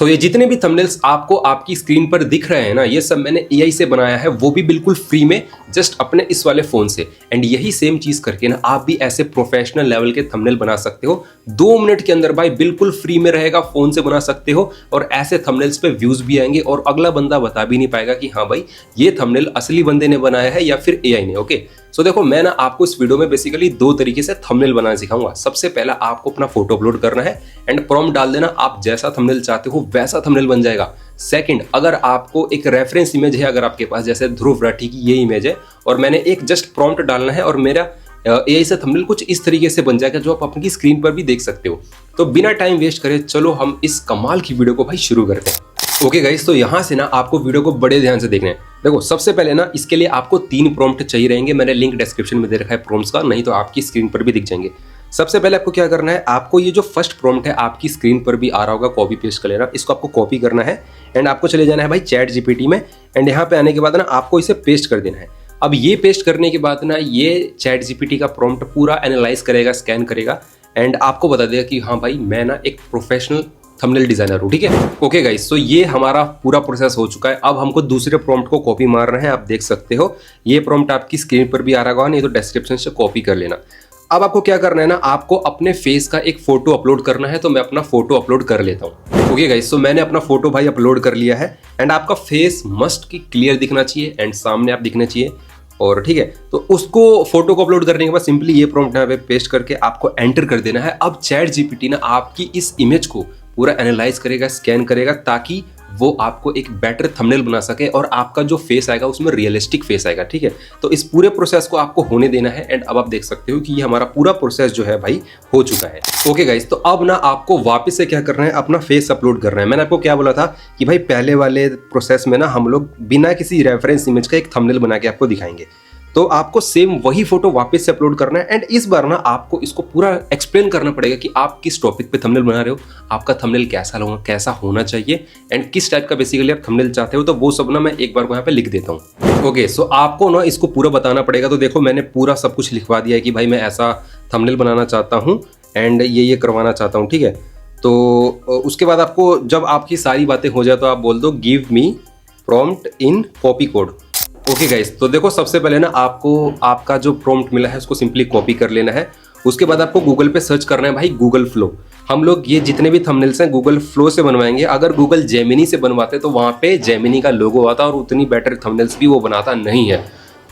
ये जितने भी थंबनेल्स आपको आपकी स्क्रीन पर दिख रहे हैं ना, ये सब मैंने एआई से बनाया है, वो भी बिल्कुल फ्री में, जस्ट अपने इस वाले फोन से। एंड यही सेम चीज करके ना आप भी ऐसे प्रोफेशनल लेवल के थंबनेल बना सकते हो 2 मिनट के अंदर भाई, बिल्कुल फ्री में रहेगा, फोन से बना सकते हो। और ऐसे थंबनेल्स पे व्यूज भी आएंगे और अगला बंदा बता भी नहीं पाएगा कि हाँ भाई ये थंबनेल असली बंदे ने बनाया है या फिर एआई ने। ओके, सो देखो मैं ना आपको इस वीडियो में बेसिकली 2 तरीके से थंबनेल बनाना सिखाऊंगा। सबसे पहला आपको अपना फोटो अपलोड करना है एंड प्रॉम्प्ट डाल देना, आप जैसा थंबनेल चाहते हो वैसा थंबनेल बन जाएगा। सेकंड, अगर आपको एक रेफरेंस इमेज है अगर आपके पास, जैसे ध्रुव राठी की ये इमेज है और मैंने एक जस्ट प्रॉम्प्ट डालना है और मेरा एआई से थंबनेल कुछ इस तरीके से बन जाएगा जो आप अपनी स्क्रीन पर भी देख सकते हो। तो बिना टाइम वेस्ट करे चलो हम इस कमाल की वीडियो को भाई शुरू करते हैं। ओके गाइस, तो यहाँ से ना आपको वीडियो को बड़े ध्यान से देखना है। देखो सबसे पहले ना इसके लिए आपको 3 प्रॉम्प्ट चाहिए रहेंगे, मैंने लिंक डिस्क्रिप्शन में दे रखा है प्रॉम्प्ट्स का, नहीं तो आपकी स्क्रीन पर भी दिख जाएंगे। सबसे पहले आपको क्या करना है, आपको ये जो फर्स्ट प्रॉम्प्ट है आपकी स्क्रीन पर भी आ रहा होगा, कॉपी पेस्ट कर लेना, इसको आपको कॉपी करना है एंड आपको चले जाना है भाई चैट जीपीटी में। एंड यहाँ पे आने के बाद ना आपको इसे पेस्ट कर देना है। अब ये पेस्ट करने के बाद ना ये चैट जीपीटी का प्रॉम्प्ट पूरा एनालाइज करेगा, स्कैन करेगा एंड आपको बता देगा कि हाँ भाई मैं ना एक प्रोफेशनल थंबनेल डिजाइनर हूँ। ठीक है, ओके गाइस, तो ये हमारा पूरा प्रोसेस हो चुका है। अब हमको दूसरे प्रॉम्प्ट को कॉपी मारना है। आप देख सकते हो ये प्रॉम्प्ट आपकी स्क्रीन पर भी आ रहा होगा, नहीं तो डिस्क्रिप्शन से कॉपी कर लेना। अब आपको क्या करना है ना, आपको अपने फेस का एक फोटो अपलोड करना है। तो मैं अपना फोटो अपलोड कर लेता हूँ। ओके गाइस, तो मैंने अपना फोटो भाई अपलोड कर लिया है एंड आपका फेस मस्ट की क्लियर दिखना चाहिए एंड सामने आप दिखने चाहिए। और ठीक है, तो उसको फोटो को अपलोड करने के बाद सिंपली ये प्रॉम्प्ट यहाँ पे पेस्ट करके आपको एंटर कर देना है। अब चैट जीपीटी ना आपकी इस इमेज को पूरा एनालाइज करेगा, स्कैन करेगा, ताकि वो आपको एक बेटर थंबनेल बना सके और आपका जो फेस आएगा उसमें रियलिस्टिक फेस आएगा। ठीक है, तो इस पूरे प्रोसेस को आपको होने देना है एंड अब आप देख सकते हो कि ये हमारा पूरा प्रोसेस जो है भाई हो चुका है। ओके गाइस, तो अब ना आपको वापस से क्या करना है, अपना फेस अपलोड करना है। मैंने आपको क्या बोला था कि भाई पहले वाले प्रोसेस में ना हम लोग बिना किसी रेफरेंस इमेज का एक थंबनेल बना के आपको दिखाएंगे। तो आपको सेम वही फोटो वापस से अपलोड करना है एंड इस बार ना आपको इसको पूरा एक्सप्लेन करना पड़ेगा कि आप किस टॉपिक पे थंबनेल बना रहे हो, आपका थंबनेल कैसा होना चाहिए एंड किस टाइप का बेसिकली आप थंबनेल चाहते हो। तो वो सब ना मैं एक बार को यहाँ पे लिख देता हूँ। ओके, सो आपको ना इसको पूरा बताना पड़ेगा। तो देखो मैंने पूरा सब कुछ लिखवा दिया है कि भाई मैं ऐसा थंबनेल बनाना चाहता हूँ एंड ये करवाना चाहता हूँ। ठीक है, तो उसके बाद आपको जब आपकी सारी बातें हो जाए तो आप बोल दो गिव मी प्रॉम्प्ट इन कॉपी कोड। ओके गाइस, तो देखो सबसे पहले ना आपको आपका जो प्रॉम्प्ट मिला है उसको सिंपली कॉपी कर लेना है। उसके बाद आपको गूगल पे सर्च करना है भाई गूगल फ्लो। हम लोग ये जितने भी थंबनेल्स हैं गूगल फ्लो से बनवाएंगे। अगर गूगल जेमिनी से बनवाते तो वहाँ पे जेमिनी का लोगो आता और उतनी बेटर थंबनेल्स भी वो बनाता नहीं है।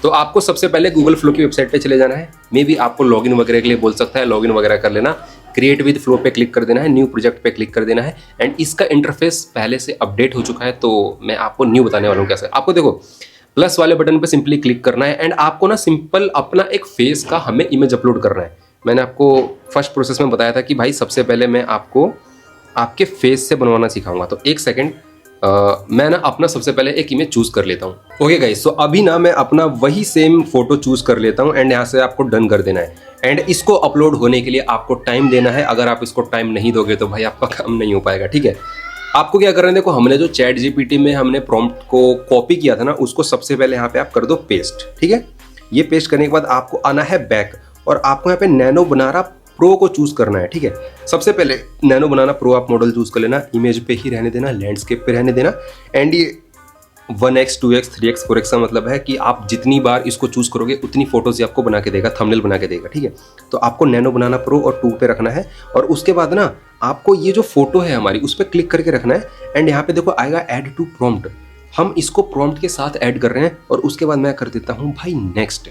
तो आपको सबसे पहले गूगल फ्लो की वेबसाइट पे चले जाना है। मे बी आपको लॉगिन वगैरह के लिए बोल सकता है, लॉगिन वगैरह कर लेना। क्रिएट विद फ्लो पे क्लिक कर देना है, न्यू प्रोजेक्ट पे क्लिक कर देना है एंड इसका इंटरफेस पहले से अपडेट हो चुका है। तो मैं आपको न्यू बताने वाला हूँ कैसे। आपको देखो प्लस वाले बटन पे सिंपली क्लिक करना है एंड आपको ना सिंपल अपना एक फेस का हमें इमेज अपलोड करना है। मैंने आपको फर्स्ट प्रोसेस में बताया था कि भाई सबसे पहले मैं आपको आपके फेस से बनवाना सिखाऊंगा। तो एक सेकेंड, मैं ना अपना सबसे पहले एक इमेज चूज कर लेता हूँ। ओके गाइस, सो अभी ना मैं अपना वही सेम फोटो चूज कर लेता हूँ एंड यहाँ से आपको डन कर देना है एंड इसको अपलोड होने के लिए आपको टाइम देना है। अगर आप इसको टाइम नहीं दोगे तो भाई आपका काम नहीं हो पाएगा। ठीक है, आपको क्या करना है, देखो हमने जो चैट जीपीटी में हमने प्रॉम्प्ट को कॉपी किया था ना, उसको सबसे पहले यहाँ पे आप कर दो पेस्ट। ठीक है, ये पेस्ट करने के बाद आपको आना है बैक और आपको यहाँ पे नैनो बनाना प्रो को चूज करना है। ठीक है, सबसे पहले नैनो बनाना प्रो आप मॉडल चूज कर लेना, इमेज पे ही रहने देना, लैंडस्केप पे रहने देना एंड ये 1x 2x 3x 4x का मतलब है कि आप जितनी बार इसको चूज करोगे उतनी फोटोज ही आपको बना के देगा, थंबनेल बना के देगा। ठीक है, तो आपको नैनो बनाना प्रो और 2 पे रखना है और उसके बाद ना आपको ये जो फोटो है हमारी उस पर क्लिक करके रखना है एंड यहाँ पे देखो आएगा ऐड टू प्रॉम्प्ट। हम इसको प्रॉम्प्ट के साथ ऐड कर रहे हैं और उसके बाद मैं कर देता हूँ भाई नेक्स्ट।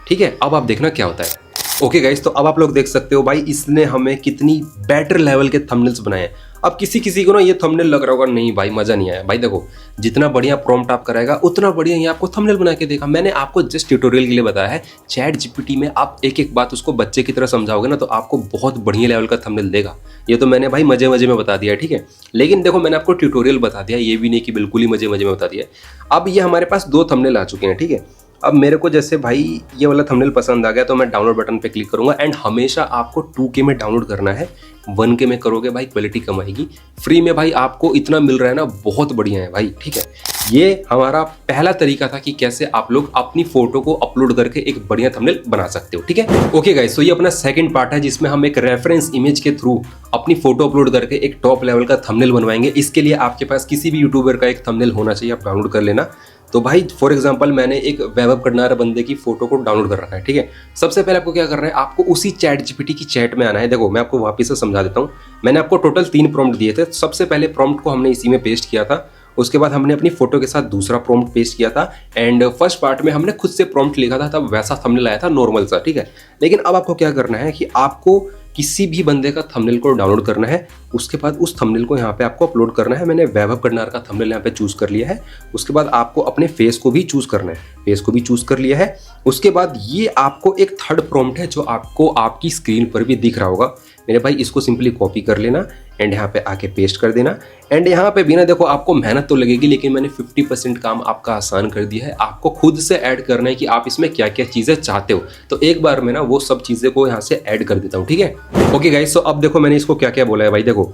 ठीक है, अब आप देखना क्या होता है। ओके गाइस, तो अब आप लोग देख सकते हो भाई इसने हमें कितनी बेटर लेवल के थंबनेल्स बनाए हैं। अब किसी किसी को ना ये थंबनेल लग रहा होगा नहीं भाई मजा नहीं आया। भाई देखो जितना बढ़िया प्रॉम्प्ट आप कराएगा उतना बढ़िया ये आपको थंबनेल बना के देगा। मैंने आपको जस्ट ट्यूटोरियल के लिए बताया है। चैट जीपीटी में आप एक एक बात उसको बच्चे की तरह समझाओगे ना तो आपको बहुत बढ़िया लेवल का थंबनेल देगा। ये तो मैंने भाई मजे मजे में बता दिया है। ठीक है, लेकिन देखो मैंने आपको ट्यूटोरियल बता दिया, ये भी नहीं कि बिल्कुल ही मजे मजे में बता दिया। अब ये हमारे पास 2 थंबनेल आ चुके हैं। ठीक है, अब मेरे को जैसे भाई ये वाला थंबनेल पसंद आ गया तो मैं डाउनलोड बटन पे क्लिक करूंगा एंड हमेशा आपको 2K में डाउनलोड करना है। 1K में करोगे भाई क्वालिटी कम आएगी। फ्री में भाई आपको इतना मिल रहा है ना, बहुत बढ़िया है भाई। ठीक है, ये हमारा पहला तरीका था कि कैसे आप लोग अपनी फोटो को अपलोड करके एक बढ़िया थंबनेल बना सकते हो, ठीक है। ओके गाइस, तो ये अपना सेकंड पार्ट है जिसमें हम एक रेफरेंस इमेज के थ्रू अपनी फोटो अपलोड करके एक टॉप लेवल का थंबनेल बनवाएंगे। इसके लिए आपके पास किसी भी यूट्यूबर का एक थंबनेल होना चाहिए, आप डाउनलोड कर लेना। तो भाई फॉर एग्जांपल मैंने एक वैभव करनार बंदे की फोटो को डाउनलोड कर रखा है, ठीक है। सबसे पहले आपको क्या करना है, आपको उसी चैट जीपीटी की चैट में आना है। देखो मैं आपको वापस से समझा देता हूँ। मैंने आपको टोटल 3 प्रॉम्प्ट दिए थे। सबसे पहले प्रॉम्प्ट को हमने इसी में पेस्ट किया था, उसके बाद हमने अपनी फोटो के साथ दूसरा प्रॉम्प्ट पेस्ट किया था, एंड फर्स्ट पार्ट में हमने खुद से प्रॉम्प्ट लिखा था, तब वैसा थंबनेल आया था नॉर्मल सा, ठीक है। लेकिन अब आपको क्या करना है कि आपको किसी भी बंदे का थंबनेल को डाउनलोड करना है, उसके बाद उस थंबनेल को यहाँ पे आपको अपलोड करना है। मैंने वैभव करनार का थंबनेल यहाँ पे चूज कर लिया है। उसके बाद आपको अपने फेस को भी चूज करना है, फेस को भी चूज कर लिया है। उसके बाद ये आपको एक थर्ड प्रॉम्प्ट है जो आपको आपकी स्क्रीन पर भी दिख रहा होगा मेरे भाई। इसको सिंपली कॉपी कर लेना एंड यहाँ पे आके पेस्ट कर देना। एंड यहाँ पे भी ना देखो आपको मेहनत तो लगेगी, लेकिन मैंने 50% काम आपका आसान कर दिया है। आपको खुद से ऐड करना है कि आप इसमें क्या क्या चीज़ें चाहते हो। तो एक बार मैं ना वो सब चीज़ें को यहाँ से ऐड कर देता हूँ, ठीक है। ओके गाइस, सो अब देखो मैंने इसको क्या क्या बोला है भाई। देखो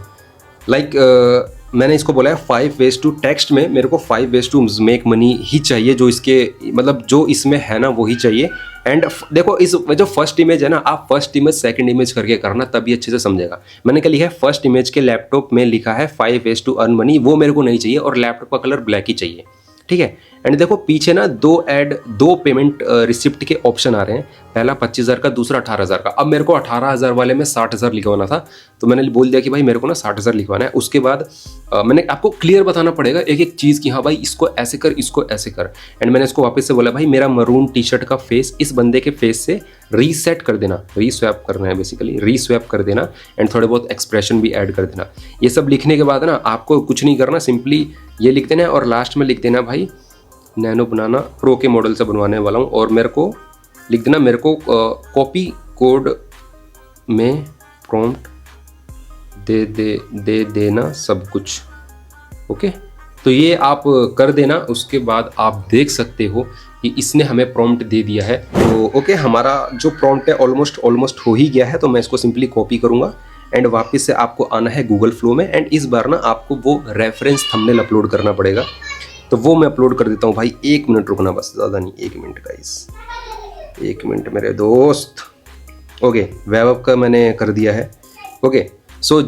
मैंने इसको बोला है 5 ways टू टेक्स्ट में मेरे को 5 ways टू मेक मनी ही चाहिए, जो इसके मतलब जो इसमें है ना वही चाहिए। एंड देखो इस जो फर्स्ट इमेज है ना, आप फर्स्ट इमेज सेकंड इमेज करके करना, तभी अच्छे से समझेगा। मैंने क्या लिखा है, फर्स्ट इमेज के लैपटॉप में लिखा है 5 ways टू अर्न मनी, वो मेरे को नहीं चाहिए और लैपटॉप का कलर ब्लैक ही चाहिए, ठीक है। एंड देखो पीछे ना दो पेमेंट रिसिप्ट के ऑप्शन आ रहे हैं, पहला 25,000 का, दूसरा 18,000 का। अब मेरे को 18,000 वाले में 60,000 लिखवाना था, तो मैंने बोल दिया कि भाई मेरे को ना 60,000 लिखवाना है। उसके बाद मैंने आपको क्लियर बताना पड़ेगा एक एक चीज़ कि हाँ भाई इसको ऐसे कर, इसको ऐसे कर। एंड मैंने इसको वापस से बोला भाई मेरा मरून टी शर्ट का फेस इस बंदे के फेस से रीसेट कर देना, रीस्वैप करना है बेसिकली, रीस्वैप कर देना। एंड थोड़े बहुत एक्सप्रेशन भी ऐड कर देना। ये सब लिखने के बाद ना आपको कुछ नहीं करना, सिंपली ये लिख देना और लास्ट में लिख देना भाई नैनो बनाना प्रो के मॉडल से बनवाने वाला हूँ, और मेरे को लिख देना मेरे को कॉपी कोड में प्रॉम्प्ट दे देना सब कुछ। ओके, तो ये आप कर देना। उसके बाद आप देख सकते हो कि इसने हमें प्रॉम्प्ट दे दिया है। तो ओके, हमारा जो प्रॉम्प्ट है ऑलमोस्ट हो ही गया है। तो मैं इसको सिंपली कॉपी करूँगा एंड वापस से आपको आना है गूगल फ्लो में। एंड इस बार ना आपको वो रेफरेंस थंबनेल अपलोड करना पड़ेगा, तो वो मैं अपलोड कर देता हूँ भाई। 1 मिनट रुकना, बस ज़्यादा नहीं, 1 मिनट गाइस, 1 मिनट मेरे दोस्त। ओके, वैभव का मैंने कर दिया है। ओके, सो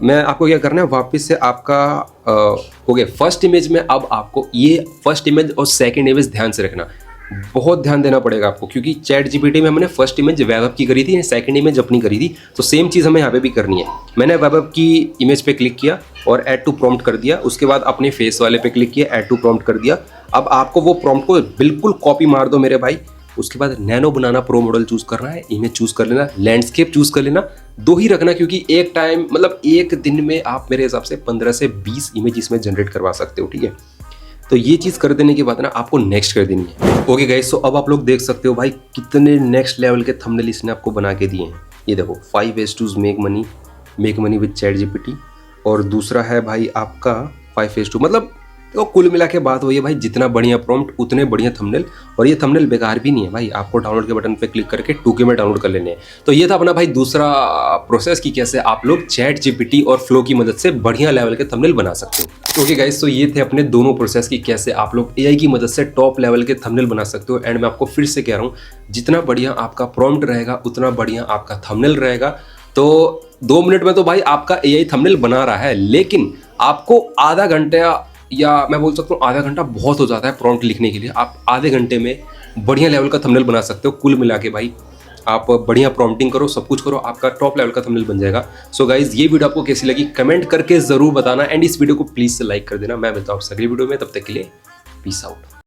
मैं आपको क्या करना है, वापस से आपका ओके फर्स्ट इमेज में अब आपको ये फर्स्ट इमेज और सेकंड इमेज ध्यान से रखना, बहुत ध्यान देना पड़ेगा आपको, क्योंकि चैट जीपीटी में हमने फर्स्ट इमेज वैभव की करी थी, सेकंड इमेज अपनी करी थी। तो सेम चीज़ हमें यहाँ पे भी करनी है। मैंने वैभव की इमेज पे क्लिक किया और ऐड टू प्रॉम्प्ट कर दिया। उसके बाद अपने फेस वाले पे क्लिक किया, ऐड टू प्रॉम्प्ट कर दिया। अब आपको वो प्रॉम्प्ट को बिल्कुल कॉपी मार दो मेरे भाई। उसके बाद नैनो बनाना प्रो मॉडल चूज करना है, इमेज चूज कर लेना, लैंडस्केप चूज कर लेना। 2 ही रखना, क्योंकि एक टाइम मतलब एक दिन में आप मेरे हिसाब से 15 से 20 इमेज इसमें जनरेट करवा सकते हो, ठीक है। तो ये चीज़ कर देने के बाद ना आपको नेक्स्ट कर देनी है। ओके गाइस, सो अब आप लोग देख सकते हो भाई कितने नेक्स्ट लेवल के थंबनेल इसने आपको बना के दिए हैं। ये देखो 5 ways to make money with chat GPT, और दूसरा है भाई आपका 5 ways टू, मतलब तो कुल मिला के बात वही है भाई, जितना बढ़िया प्रॉम्प्ट उतने बढ़िया थंबनेल। और ये थंबनेल बेकार भी नहीं है भाई, आपको डाउनलोड के बटन पे क्लिक करके 2K में डाउनलोड कर लेने हैं। तो ये था अपना भाई दूसरा प्रोसेस कि कैसे आप लोग चैट जीपीटी और फ्लो की मदद से बढ़िया लेवल के थंबनेल बना सकते हो। ओके गाइस, तो ये थे अपने दोनों प्रोसेस कि कैसे आप लोग एआई की मदद से टॉप लेवल के थंबनेल बना सकते हो। एंड मैं आपको फिर से कह रहा हूँ, जितना बढ़िया आपका प्रॉम्प्ट रहेगा उतना बढ़िया आपका थंबनेल रहेगा। तो 2 मिनट में तो भाई आपका एआई थंबनेल बना रहा है, लेकिन आपको आधा घंटा या मैं बोल सकता हूँ आधा घंटा बहुत हो जाता है प्रॉम्प्ट लिखने के लिए। आप आधे घंटे में बढ़िया लेवल का थंबनेल बना सकते हो। कुल मिला के भाई आप बढ़िया प्रॉम्प्टिंग करो, सब कुछ करो, आपका टॉप लेवल का थंबनेल बन जाएगा। सो गाइज, ये वीडियो आपको कैसी लगी कमेंट करके जरूर बताना, एंड इस वीडियो को प्लीज से लाइक कर देना। मैं मिलता हूँ आपसे अगली वीडियो में, तब तक के लिए पीस आउट।